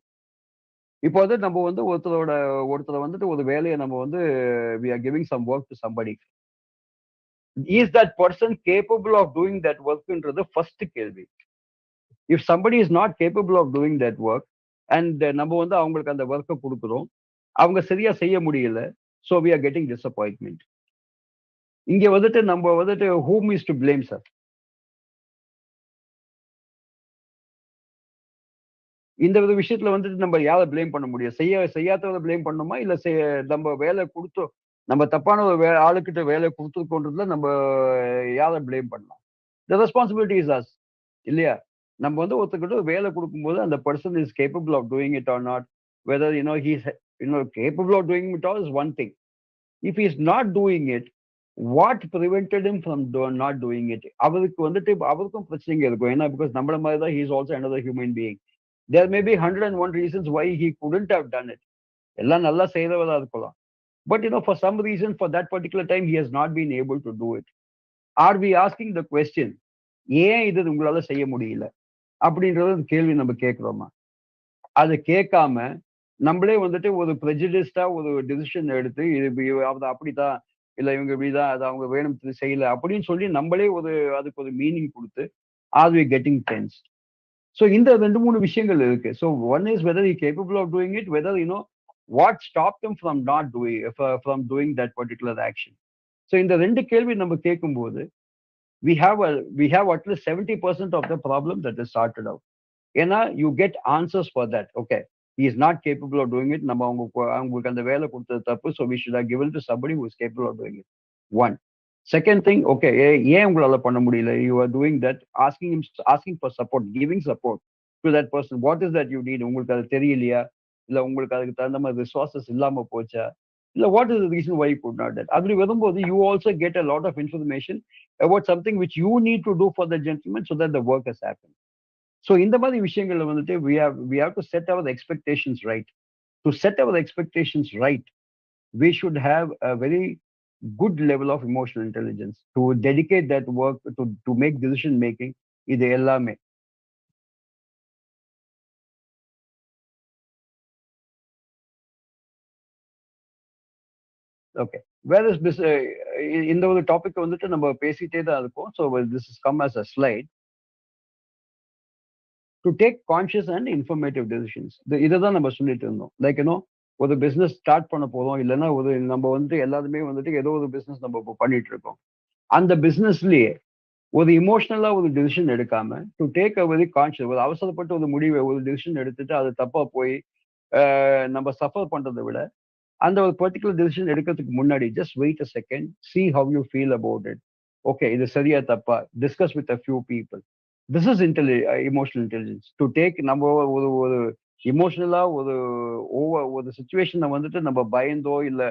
இப்போ வந்து நம்ம வந்து ஒருத்தரை வந்துட்டு ஒரு வேலையை நம்ம வந்து we are giving some work to somebody. Is that person capable of doing that work ன்றது ஃபர்ஸ்ட் கேள்வி. If somebody is not capable of doing that work and நம்ம வந்து அவங்களுக்கு அந்த ஒர்க்கை கொடுக்குறோம், அவங்க சரியா செய்ய முடியல, so we are getting disappointment. இங்க வந்துட்டு நம்ம வந்துட்டு whom is to blame sir? இந்த விஷயத்துல வந்துட்டு நம்ம யாரை பிளேம் பண்ண முடியும்? செய்யாதவரை பிளேம் பண்ணணுமா, இல்ல நம்ம வேலை கொடுத்தோம், நம்ம தப்பான ஒரு ஆளுக்கிட்ட வேலை கொடுத்துருக்கோன்றதுல நம்ம யாரை பிளேம் பண்ணலாம்? The responsibility is us இல்லையா? நம்ம வந்து ஒருத்தர்கிட்ட வேலை கொடுக்கும்போது அந்த person is capable of doing it or not, whether he's capable of doing it all is one thing. If he is not doing it, what prevented him from not doing it? அவருக்கு வந்துட்டு அவருக்கும் பிரச்சனைங்க இருக்கும். ஏன்னா because நம்மள மாதிரி தான் he is also another human being. There may be 101 reasons why he couldn't have done it. எல்லாம் நல்லா செய்தவரா இருக்கலாம். But for some reason, for that particular time, he has not been able to do it. Are we asking the question, ஏன் இது உங்களால செய்ய முடியல அப்படின்றது கேள்வி நம்ம கேட்கிறோமா? அது கேட்காம நம்மளே வந்துட்டு ஒரு ப்ரெஜுடிஸ்டா ஒரு டிசிஷன் எடுத்து இது அது அப்படித்தான், இல்ல இவங்க இப்படிதான், அது அவங்க வேணும் செய்யல அப்படின்னு சொல்லி நம்மளே அதுக்கு ஒரு மீனிங் கொடுத்து are we getting tensed. So இந்த 2-3 விஷயங்கள் இருக்கு. So one is whether you capable of doing it, whether what stop them from not doing that particular action. So இந்த 2 கேள்வி நம்ம கேட்கும்போது we have at least 70% of the problem that is sorted out. ஏன்னா you get answers for that. Okay, he is not capable of doing it. நம்ம அவங்களுக்கு அந்த வேலை கொடுத்தது தப்பு. So we should have given to somebody who is capable of doing it. One. Second thing, okay, ஏன் உங்களால பண்ண முடியல? You are doing that, asking for support, giving support to that person. What is that you need? உங்களுக்கு அது தெரியலையா? இல்ல உங்களுக்கு அதுக்கு தகுந்த மாதிரி ரிசோர்சஸ் இல்லாம போச்சா? இல்ல what is the reason why you could not do that? அப்படி வரும்போது you also get a lot of information about something which you need to do for the gentleman so that the work has happened. So இந்த மாதிரி விஷயங்கள்ல வந்துட்டு we have to set our expectations right. To set our expectations right, we should have a very good level of emotional intelligence to dedicate that work to make decision making. இது எல்லாமே. Okay. Whereas இந்த ஒரு topic வந்துட்டு நம்ம பேசிட்டே தான் இருக்கோம். So this has come as a slide. To take conscious and informative decisions. இதைதான் நம்ம சொல்லிட்டு இருந்தோம். லைக் ஒரு பிசினஸ் ஸ்டார்ட் பண்ண போறோம், இல்லைன்னா நம்ம வந்துட்டு எல்லாருமே வந்துட்டு ஏதோ ஒரு பிசினஸ் நம்ம இப்போ பண்ணிட்டு இருக்கோம். அந்த பிசினஸ்லயே ஒரு இமோஷனலா ஒரு டிசிஷன் எடுக்காம to take a very conscious, ஒரு அவசரப்பட்டு ஒரு முடிவை ஒரு டிசிஷன் எடுத்துட்டு அது தப்பா போய் நம்ம சஃபர் பண்றதை விட அந்த ஒரு பர்டிகுலர் டிசிஷன் எடுக்கிறதுக்கு முன்னாடி just wait a second, see how you feel about it. Okay, இது சரியா தப்பா, discuss with a few people. This is emotional intelligence. To take நம்ம ஒரு இமோஷனலா ஒரு சுச்சுவேஷனை வந்துட்டு நம்ம பயந்தோ இல்ல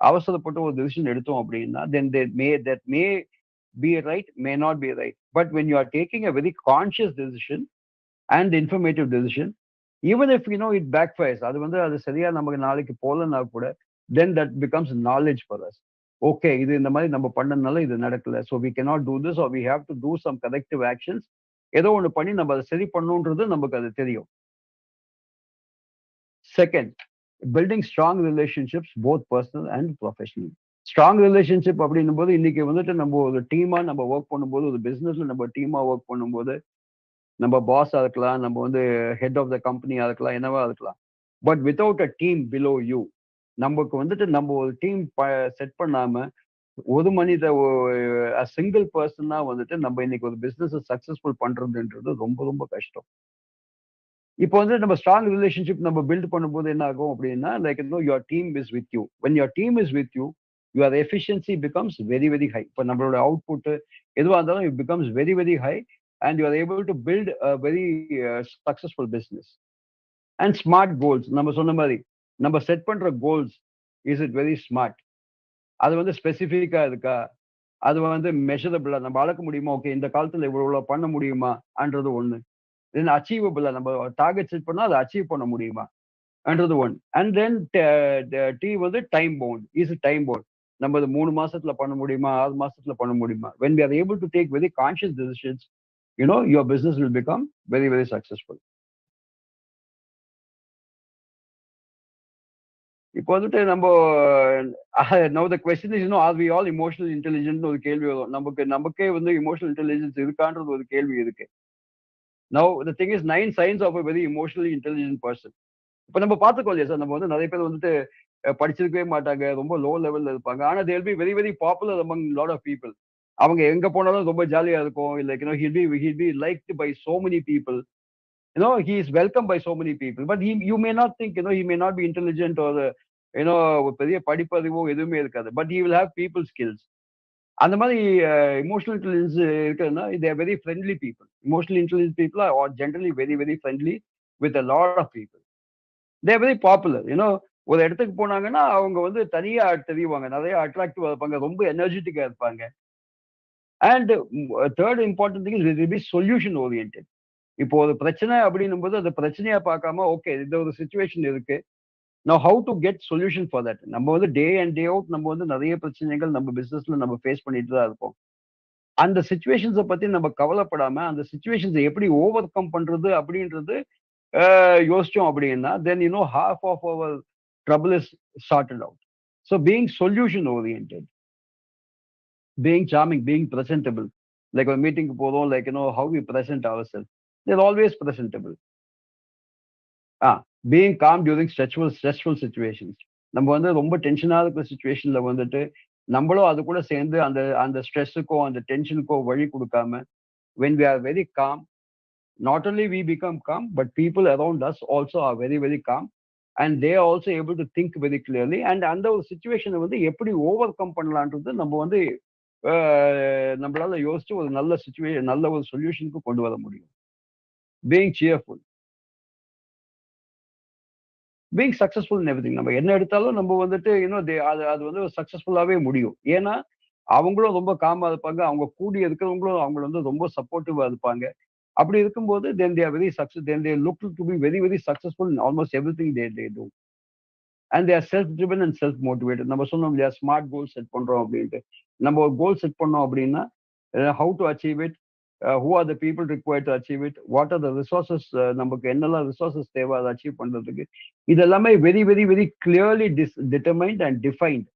அவசரப்பட்டு ஒரு டிசிஷன் எடுத்தோம் அப்படின்னா then that may be right, may not be right. But when you are taking a very conscious decision and informative decision, even if it backfires, அது சரியா நமக்கு நாளைக்கு போலன்னா கூட then that becomes knowledge for us. Okay, இது இந்த மாதிரி நம்ம பண்ணனால இது நடக்கல, so we cannot do this, or we have to do some corrective actions. ஏதோ ஒண்ணு பண்ணி நம்ம அதை சரி பண்ணணுன்றது நமக்கு அது தெரியும். Second, building strong relationships both personal and professional. Strong relationship அப்படின்னும் போது இன்னைக்கு வந்துட்டு நம்ம ஒரு டீமா நம்ம ஒர்க் பண்ணும்போது, ஒரு பிசினஸ்ல நம்ம டீமா ஒர்க் பண்ணும்போது நம்ம பாஸா இருக்கலாம், நம்ம ஹெட் ஆஃப் த கம்பெனியா இருக்கலாம், என்னவா இருக்கலாம். But without a team below you, நமக்கு வந்துட்டு நம்ம ஒரு டீம் செட் பண்ணாம ஒரு மனித சிங்கிள் பர்சனா வந்துட்டு நம்ம இன்னைக்கு ஒரு பிசினஸ் சக்சஸ்ஃபுல் பண்றதுன்றது ரொம்ப ரொம்ப கஷ்டம். இப்போ நம்ம ஸ்ட்ராங் ரிலேஷன்ஷிப் நம்ம பில்ட் பண்ணும்போது என்ன ஆகும் அப்படின்னா, like your team is with you. When your team is with you, your efficiency becomes very very high. இப்போ நம்மளோட அவுட்புட் எதுவாக இருந்தாலும் it becomes very very high and you are able to build a very successful business. And smart goals, நம்ம சொன்ன மாதிரி நம்ம set பண்ற goals, is it very smart? அது ஸ்பெசிஃபிக்கா இருக்கா? அது மெஷரபிளா நம்ம அளக்க முடியுமா? ஓகே, இந்த காலத்துல இவ்வளவு பண்ண முடியுமான்றது ஒண்ணு. தென் அச்சீவபிளா, நம்ம டார்கெட் செட் பண்ணா அதை அச்சீவ் பண்ண முடியுமான்றது one. And then time bound. Is time bound? நம்ம 3 மாசத்துல பண்ண முடியுமா, 6 மாசத்துல பண்ண முடியுமா? when we are able to take very conscious decisions, your business will become very very successful. இப்போ நம்ம now the question is, are we all emotional intelligent? ஒரு கேள்வி வரும். நமக்கே emotional intelligence இருக்கான்றது ஒரு கேள்வி இருக்கு. Now the thing is, 9 signs of a very emotionally intelligent person. இப்போ நம்ம பார்த்துக்கோ இல்லையா சார், நம்ம நிறைய பேர் படிச்சிருக்கவே மாட்டாங்க, ரொம்ப லோ லெவல்ல இருப்பாங்க. ஆனா they will be very very popular among lot of people. அவங்க எங்க போனாலும் ரொம்ப ஜாலியா இருக்கும். Like he'll be liked by so many people. He is welcomed by so many people. But you may not think, he may not be intelligent or பெரிய படிப்பறிவோ எதுவுமே இருக்காது. But he will have people skills. அந்த மாதிரி emotional intelligence இருக்குன்னா, they are very friendly people. Emotionally intelligent people are generally very very friendly with a lot of people. They are very popular. ஒரு இடத்துக்கு போனாங்கன்னா அவங்க வந்து தனியா தெரியுவாங்க, நிறைய அட்ராக்டிவா இருப்பாங்க, ரொம்ப எனர்ஜெட்டிக்கா இருப்பாங்க. And third important thing is B solution oriented. இப்போ ஒரு பிரச்சனை அப்படின்னும் போது அந்த பிரச்சனையா பார்க்காம ஓகே இந்த ஒரு சுச்சுவேஷன் இருக்கு, now how to get solution for that. நம்ம வந்து டே அண்ட் டே அவுட் நம்ம வந்து நிறைய பிரச்சனைகள் நம்ம பிசினஸ்ல நம்ம ஃபேஸ் பண்ணிட்டு தான் இருப்போம். அந்த சுச்சுவேஷன்ஸை பத்தி நம்ம கவலைப்படாம அந்த சுச்சுவேஷன்ஸை எப்படி ஓவர் கம் பண்றது அப்படின்றது யோசிச்சோம் அப்படின்னா then you know half of our trouble is sorted out. So being solution oriented, being charming, being presentable, like a meeting போதும், like you know how we present ourselves, they're always presentable. Being calm during stressful situations. நம்ம வந்து ரொம்ப டென்ஷனா இருக்கிற சுச்சுவேஷன்ல வந்துட்டு நம்மளும் அது கூட சேர்ந்து அந்த அந்த ஸ்ட்ரெஸ்ஸுக்கோ அந்த டென்ஷனுக்கோ வழி கொடுக்காம when we are very calm, not only we become calm but people around us also are very very calm and they are also able to think very clearly. And அந்த ஒரு சுச்சுவேஷனை வந்து எப்படி ஓவர் கம் பண்ணலான்றது நம்ம வந்து நம்மளால யோசிச்சு ஒரு நல்ல சுச்சுவேஷன், நல்ல ஒரு சொல்யூஷனுக்கு கொண்டு வர முடியும். being cheerful, being successful in everything. நம்ம என்ன எடுத்தாலும் நம்ம வந்துட்டு அது வந்து சக்சஸ்ஃபுல்லாவே முடியும். ஏன்னா அவங்களும் ரொம்ப காமா இருப்பாங்க, அவங்க கூடி இருக்கிறவங்களும் அவங்க வந்து ரொம்ப சப்போர்ட்டிவா இருப்பாங்க. அப்படி இருக்கும்போது then they are very successful, then they look to be very very successful in almost everything they do. And they are self driven and self motivated. நம்ம சொன்னோம் இல்லையா ஸ்மார்ட் கோல் செட் பண்றோம் அப்படின்ட்டு. நம்ம ஒரு கோல் செட் பண்ணோம் அப்படின்னா how to achieve it, who are the people required to achieve it, what are the resources, நமக்கு என்னெல்லாம் ரிசோர்சஸ் தேவை அதை அச்சீவ் பண்றதுக்கு, இது எல்லாமே very very very clearly determined and defined.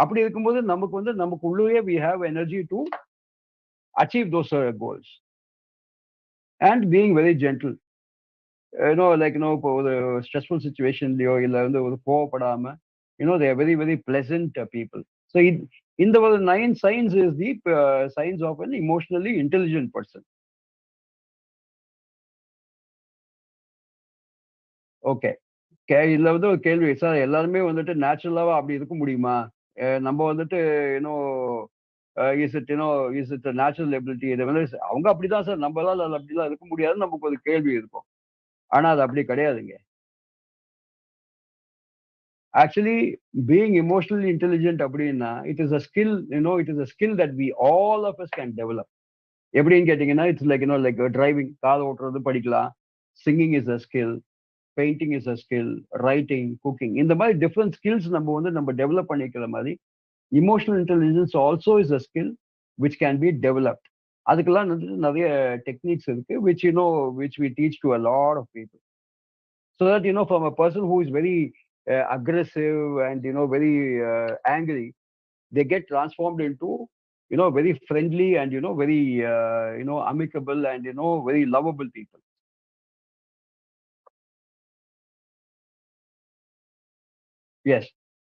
அப்படி இருக்கும்போது நமக்கு வந்து நமக்கு உள்ளே we have energy to achieve those goals. And being very gentle, like இப்போ ஒரு ஸ்ட்ரெஸ்ஃபுல் சுச்சுவேஷன்லயோ இல்ல வந்து ஒரு கோவப்படாம they are very very pleasant people. So இந்த ஒரு 9 signs is the signs of an emotionally intelligent person. Okay, இதுல வந்து ஒரு கேள்வி சார், எல்லாருமே வந்துட்டு நேச்சுரலாவா அப்படி இருக்க முடியுமா? நம்ம வந்துட்டு இஸ் இட் நேச்சுரல் எபிலிட்டி? இதை வந்து அவங்க அப்படிதான் சார், நம்மளால அப்படிலாம் இருக்க முடியாதுன்னு நமக்கு ஒரு கேள்வி இருக்கும். ஆனா அது அப்படி கிடையாதுங்க. Actually being emotionally intelligent அப்படின்னா it is a skill, it is a skill that we all of us can develop. எப்படின்னு கேட்டீங்கன்னா it's like like driving, car ஓட்டுறது படிக்கலாம், singing is a skill, painting is a skill, writing, cooking, இந்த மாதிரி different skills நம்ம வந்து நம்ம develop பண்ணிக்கிற மாதிரி emotional intelligence also is a skill which can be developed. அதுக்கெல்லாம் நிறைய டெக்னிக்ஸ் இருக்கு which we teach to a lot of people, so that from a person who is very aggressive and very angry, they get transformed into very friendly and very amicable and very lovable people. Yes.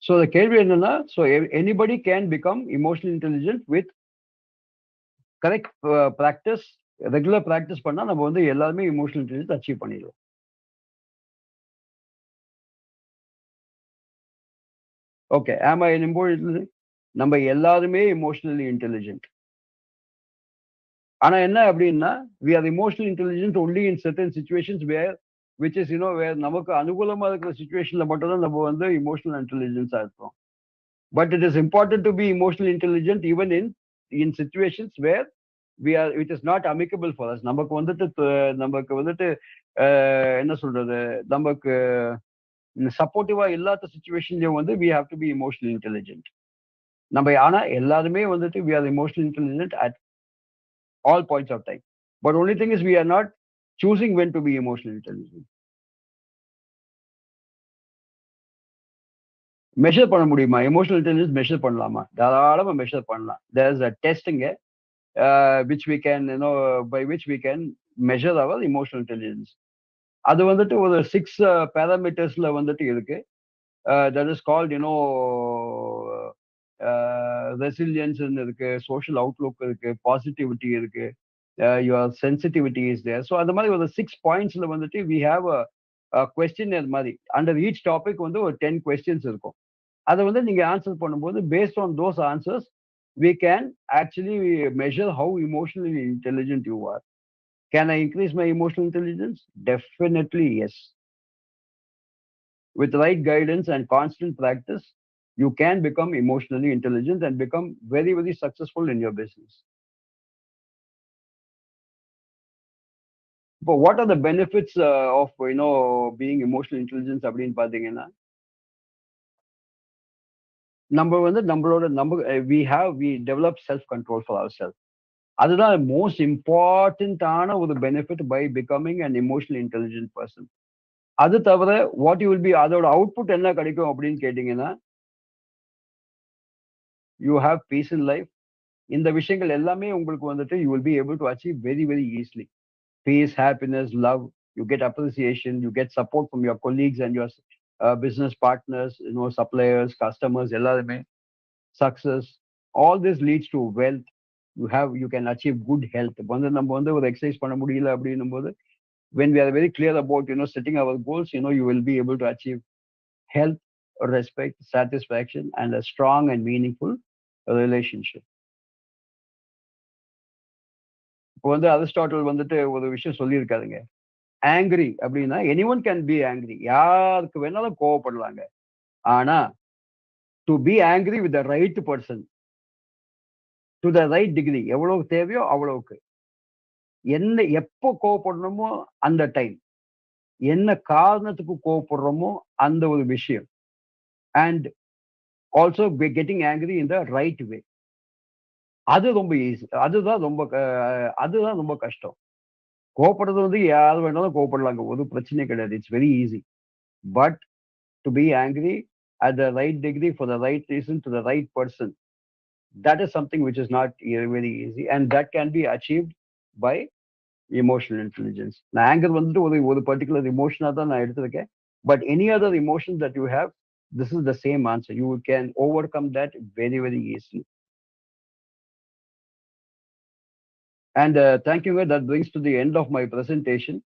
So the கேள்வி என்னன்னா, so anybody can become emotionally intelligent with correct practice, regular practice பண்ணா நம்ம வந்து எல்லாருமே emotional intelligence achieve பண்ணிடுவோம். Okay, am I an emotional? நம்ம எல்லாருமே emotionally intelligent. ஆனா என்ன அப்படின்னா we are emotionally intelligent only in certain situations where which is where நமக்கு அனுகூலமா இருக்கிற சுச்சுவேஷன்ல மட்டும் தான் நம்ம வந்து emotional intelligence இருப்போம். But it is important to be emotionally intelligent even in situations where it is not amicable for us. நமக்கு வந்துட்டு என்ன சொல்றது, நமக்கு சப்போர்ட்டிவா இல்லாத சுச்சுவேஷன்லயும் வந்து we have to be emotionally intelligent. நம்ம ஆனா எல்லாருமே வந்துட்டு we are emotionally intelligent at all points of time. But only thing is we are not choosing when to be emotionally intelligent. Measure பண்ண முடியுமா? எமோஷனல் இன்டெலிஜென்ஸ் மெஷர் பண்ணலாமா? தாராளமா measure பண்ணலாம். there is a testing which we can by which we can measure our emotional intelligence. அது வந்துட்டு ஒரு 6 parametersல வந்துட்டு இருக்கு. that is called resilience இருக்கு, social outlook இருக்கு, positivity இருக்கு, your sensitivity is there. So அந்த மாதிரி ஒரு 6 pointsல வந்துட்டு we have a questionnaire மாதிரி under each topic வந்து ஒரு 10 questions இருக்கும். அதை வந்து நீங்க ஆன்சர் பண்ணும்போது based on those answers we can actually measure how emotionally intelligent you are. Can I increase my emotional intelligence? Definitely yes. with right guidance and constant practice, you can become emotionally intelligent and become very, very successful in your business. But what are the benefits of being emotional intelligence அப்படின்னு பாத்தீங்கன்னா, we develop self control for ourselves. அதுதான் most இம்பார்ட்டன்டான ஒரு benefit by becoming an emotional intelligent person. அது தவிர what you will be, அதோட output என்ன கிடைக்கும் அப்படின்னு கேட்டீங்கன்னா, you have peace in life. இந்த விஷயங்கள் எல்லாமே உங்களுக்கு வந்துட்டு you will be able to achieve very very easily. Peace, happiness, love, you get appreciation, you get support from your colleagues and your business partners, suppliers, customers, எல்லாருமே success. All this leads to wealth. You can achieve good health. வந்து நம்ம வந்து ஒரு exercise பண்ண முடியல அப்படின்னும் போது, when we are very clear about setting our goals, you will be able to achieve health, respect, satisfaction, and a strong and meaningful relationship. இப்போ வந்து அரிஸ்டாட்டில் வந்துட்டு ஒரு விஷயம் சொல்லியிருக்காருங்க. ஆங்கிரி அப்படின்னா anyone can be angry, யாருக்கு வேணாலும் கோவப்படலாங்க. ஆனா to be angry with the right person, to the right degree, எவ்வளவு தேவையோ அவ்வளவுக்கு, என்ன எப்போ கோவப்படணுமோ அந்த டைம், என்ன காரணத்துக்கு கோவப்படுறோமோ அந்த ஒரு விஷயம், and also getting angry in the right way. அது ரொம்ப ஈஸி. அதுதான் ரொம்ப கஷ்டம். கோவப்படுறது வந்து யார் வேணாலும் கோவப்படலாங்க, ஒரு பிரச்சனை கிடையாது. It's very easy. But to be angry at the right degree for the right reason to the right person, that is something which is not very easy, and that can be achieved by emotional intelligence. Now, anger வந்துட்டு ஒரு particular emotion தான் நான் எடுத்திருக்கேன். But any other emotion that you have, this is the same answer. You can overcome that very, very easily. And thank you. That brings to the end of my presentation.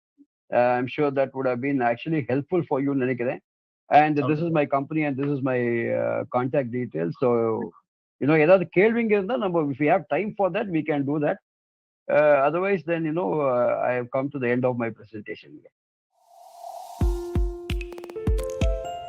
I'm sure that would have been actually helpful for you, நினைக்கிறேன். And this is my company and this is my contact details. So ஏதாவது கேள்விங்க இருந்தா நம்ம, if we have time for that, we can do that. Otherwise then I have come to the end of my presentation.